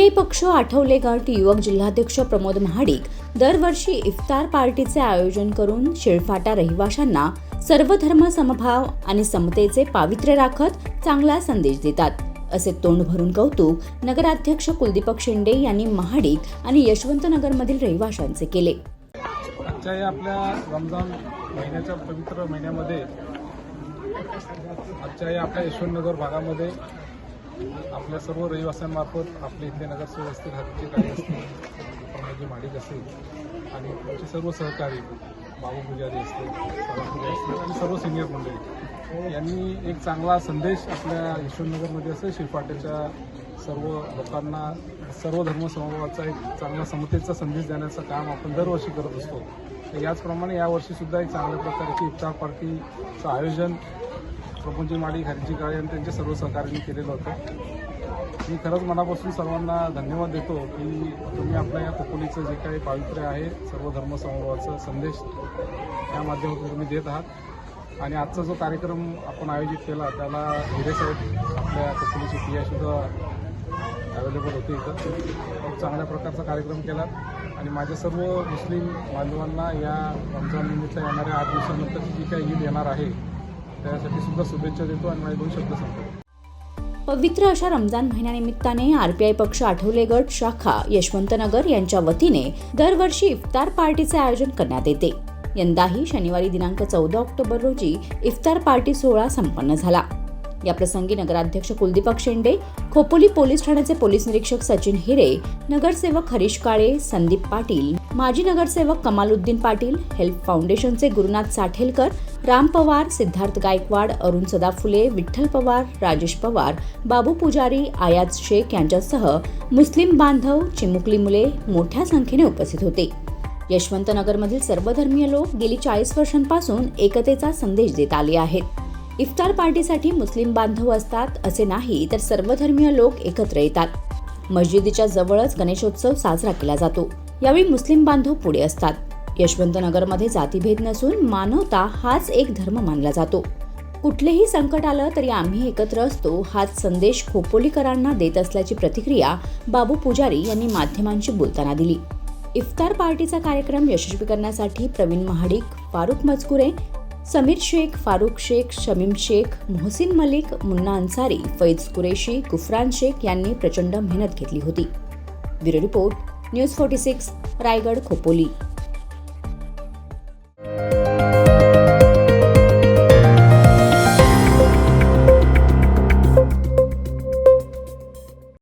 पक्ष आठवले गट युवक जिल्हाध्यक्ष प्रमोद महाडिक दरवर्षी इफ्तार पार्टीचे आयोजन करून शिळफाटा रहिवाशांना सर्व धर्म समभाव आणि समतेचे पावित्र्य राखत चांगला संदेश देतात, असे तोंड भरून कौतुक नगराध्यक्ष कुलदीपक शेंडे यांनी महाडिक आणि यशवंतनगरमधील रहिवाशांचे केले. आजच्या या आपल्या रमजान महिन्याच्या पवित्र महिन्यामध्ये आजच्या या आपल्या यशवंतनगर भागामध्ये आपल्या सर्व रहिवाशांमार्फत आपले इथले नगरसेवक असतील, हातीचे काही असतील, प्रमोद महाडिक असेल आणि त्यांचे सर्व सहकारी बाबू पुजारी असतील, पुजारी असतील आणि सर्व सिनियर मंडळी यांनी एक चांगला संदेश आपल्या यशवंतनगरमध्ये असेल शिळफाट्याच्या सर्व लोकांना सर्व धर्मसमभावाचा एक चांगला समतेचा संदेश देण्याचं काम आपण दरवर्षी करत असतो. याचप्रमाणे यावर्षीसुद्धा एक चांगल्या प्रकारची इफ्तार पार्टीचं आयोजन प्रमोद महाडिक, हरीजी काळे आणि त्यांच्या सर्व सहकार्यांनी केलेलं होतं. मी खरंच मनापासून सर्वांना धन्यवाद देतो की तुम्ही आपल्या या खोपोलीचं जे काही पावित्र्य आहे सर्व धर्मसमभावाचा संदेश या माध्यमातून तुम्ही देत आहात. आणि आजचा जो कार्यक्रम आपण आयोजित केला त्याला हिरेसाहेब आपल्या खोपोलीचे PI अवेलेबल होते इथं. खूप चांगल्या प्रकारचा कार्यक्रम केला आणि माझ्या सर्व मुस्लिम बांधवांना या रमजाननिमित्त येणाऱ्या 8 दिवसानंतर जी काही ईद येणार आहे त्यासाठी सुद्धा शुभेच्छा देतो आणि माझे 2 शब्द सांगतो. पवित्र अशा रमजान महिन्यानिमित्ताने RPI पक्ष आठवले गट शाखा यशवंतनगर यांच्या वतीने दरवर्षी इफ्तार पार्टीचे आयोजन करण्यात येते. यंदाही शनिवारी दिनांक 14 ऑक्टोबर रोजी इफ्तार पार्टी सोहळा संपन्न झाला. या प्रसंगी नगराध्यक्ष कुलदीपक शेंडे, खोपोली पोलीस ठाण्याचे पोलीस निरीक्षक सचिन हिरे, नगरसेवक हरीश काळे, संदीप पाटील, माजी नगरसेवक कमालुद्दीन पाटील, हेल्प फाउंडेशनचे गुरुनाथ साठेलकर, राम पवार, सिद्धार्थ गायकवाड, अरुण सदाफुले, विठ्ठल पवार, राजेश पवार, बाबू पुजारी, आयाज शेख यांच्यासह मुस्लिम बांधव, चिमुकली मुले मोठ्या संख्येने उपस्थित होते. यशवंतनगरमधील सर्वधर्मीय लोक गेली 40 वर्षांपासून एकतेचा संदेश देत आले आहेत. इफ्तार पार्टीसाठी मुस्लिम बांधव असतात असे नाही, तर सर्वधर्मीय लोक एकत्र येतात. मस्जिदीच्या जवळच गणेशोत्सव साजरा केला जातो. यावेळी मुस्लिम बांधव पुढे असतात. यशवंतनगरमध्ये जातीभेद नसून मानवता हाच एक धर्म मानला जातो. कुठलेही संकट आलं तरी आम्ही एकत्र असतो हाच संदेश खोपोलीकरांना देत असल्याची प्रतिक्रिया बाबू पुजारी यांनी माध्यमांशी बोलताना दिली. इफ्तार पार्टीचा कार्यक्रम यशस्वी करण्यासाठी प्रवीण महाडिक, फारुख मजकुरे, समीर शेख, फारुख शेख, शमीम शेख, मोहसिन मलिक, मुन्ना अन्सारी, फैज कुरेशी, गुफरान शेख यांनी प्रचंड मेहनत घेतली होती. Bureau report, news 46, Raigad, Khopoli.